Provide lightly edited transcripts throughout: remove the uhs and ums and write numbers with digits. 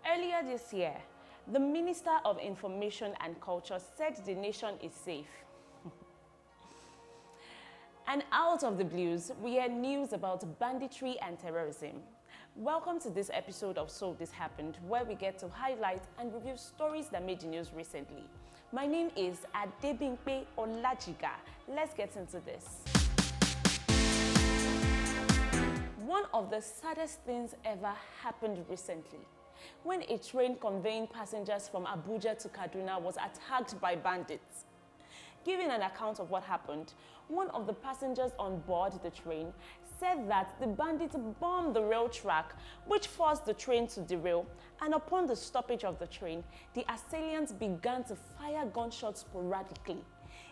Earlier this year, the Minister of Information and Culture said the nation is safe. And out of the blues, we heard news about banditry and terrorism. Welcome to this episode of So This Happened, where we get to highlight and review stories that made the news recently. My name is Adhere Olajiga. Let's get into this. One of the saddest things ever happened recently, when a train conveying passengers from Abuja to Kaduna was attacked by bandits. Giving an account of what happened, one of the passengers on board the train said that the bandits bombed the rail track, which forced the train to derail, and upon the stoppage of the train, the assailants began to fire gunshots sporadically.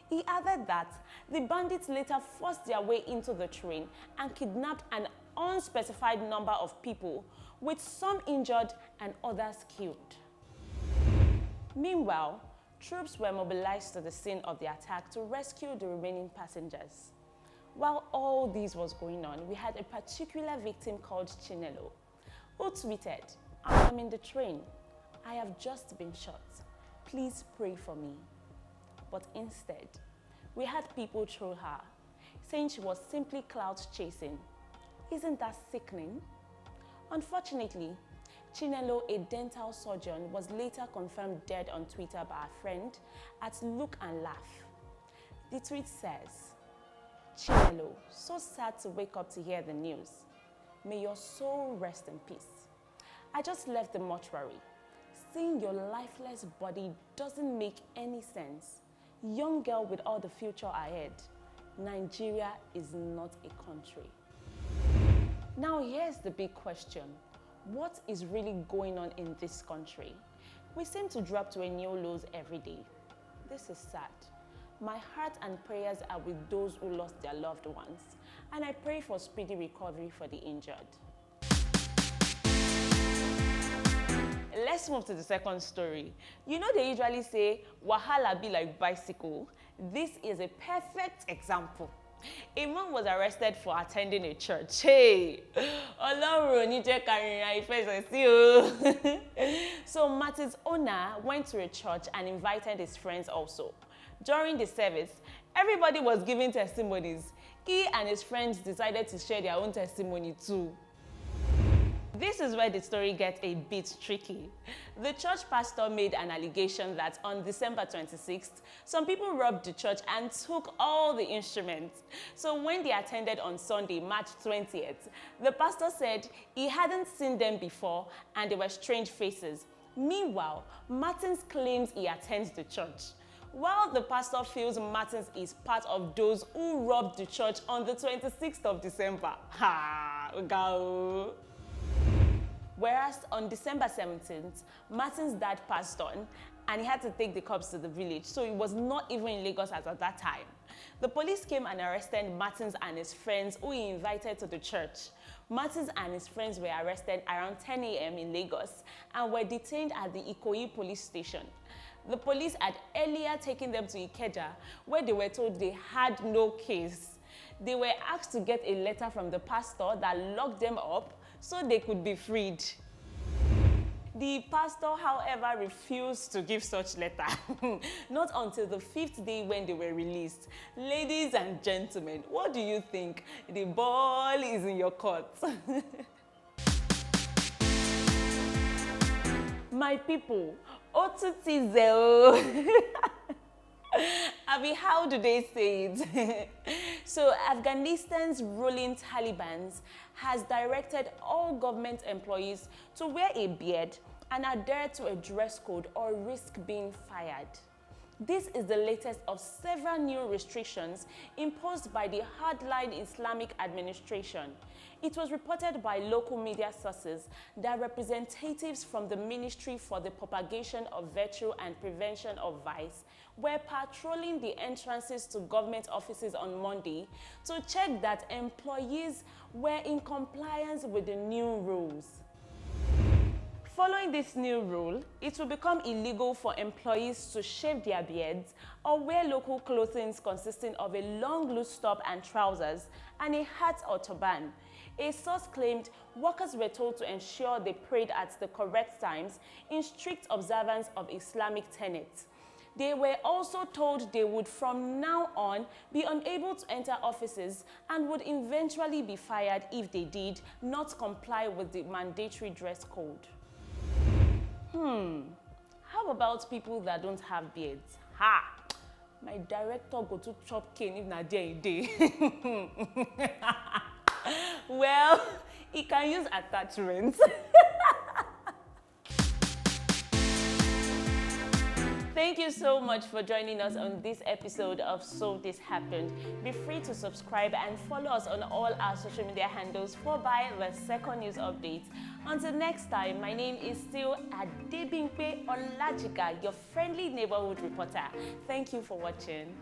He added that the bandits later forced their way into the train and kidnapped an unspecified number of people, with some injured and others killed. Meanwhile, troops were mobilized to the scene of the attack to rescue the remaining passengers. While all this was going on, we had a particular victim called Chinelo, who tweeted, "I am in the train. I have just been shot. Please pray for me." But instead, we had people troll her, saying she was simply clout chasing. Isn't that sickening? Unfortunately, Chinelo, a dental surgeon, was later confirmed dead on Twitter by a friend at Look and Laugh. The tweet says, "Chinelo, so sad to wake up to hear the news. May your soul rest in peace. I just left the mortuary. Seeing your lifeless body doesn't make any sense. Young girl with all the future ahead. Nigeria is not a country." Now here's the big question. What is really going on in this country? We seem to drop to a new lows every day. This is sad. My heart and prayers are with those who lost their loved ones, and I pray for speedy recovery for the injured. Let's move to the second story. You know they usually say, wahala be like bicycle. This is a perfect example. A man was arrested for attending a church. Hey, so Martin's owner went to a church and invited his friends also. During the service, everybody was giving testimonies. He and his friends decided to share their own testimony too. This is where the story gets a bit tricky. The church pastor made an allegation that on December 26th, some people robbed the church and took all the instruments. So when they attended on Sunday, March 20th, the pastor said he hadn't seen them before and they were strange faces. Meanwhile, Martins claims he attends the church, while the pastor feels Martins is part of those who robbed the church on the 26th of December. Ha! Go! Whereas on December 17th, Martin's dad passed on and he had to take the cops to the village, so he was not even in Lagos as at that time. The police came and arrested Martins and his friends who he invited to the church. Martins and his friends were arrested around 10 a.m. in Lagos and were detained at the Ikoyi police station. The police had earlier taken them to Ikeja, where they were told they had no case. They were asked to get a letter from the pastor that locked them up so they could be freed. The pastor, however, refused to give such letter, not until the 5th day when they were released. Ladies and gentlemen, what do you think? The ball is in your court. My people, Otutizel. Abi, how do they say it? So Afghanistan's ruling Taliban has directed all government employees to wear a beard and adhere to a dress code or risk being fired. This is the latest of several new restrictions imposed by the hardline Islamic administration. It was reported by local media sources that representatives from the Ministry for the Propagation of Virtue and Prevention of Vice were patrolling the entrances to government offices on Monday to check that employees were in compliance with the new rules. Following this new rule, it will become illegal for employees to shave their beards or wear local clothing consisting of a long loose top and trousers and a hat or turban. A source claimed workers were told to ensure they prayed at the correct times in strict observance of Islamic tenets. They were also told they would from now on be unable to enter offices and would eventually be fired if they did not comply with the mandatory dress code. How about people that don't have beards? Ha! My director go to chop cane if na there e dey. Well, he can use attachments. Thank you so much for joining us on this episode of So This Happened. Be free to subscribe and follow us on all our social media handles for the second news update. Until next time, my name is still Adebimpe Olajika, your friendly neighborhood reporter. Thank you for watching.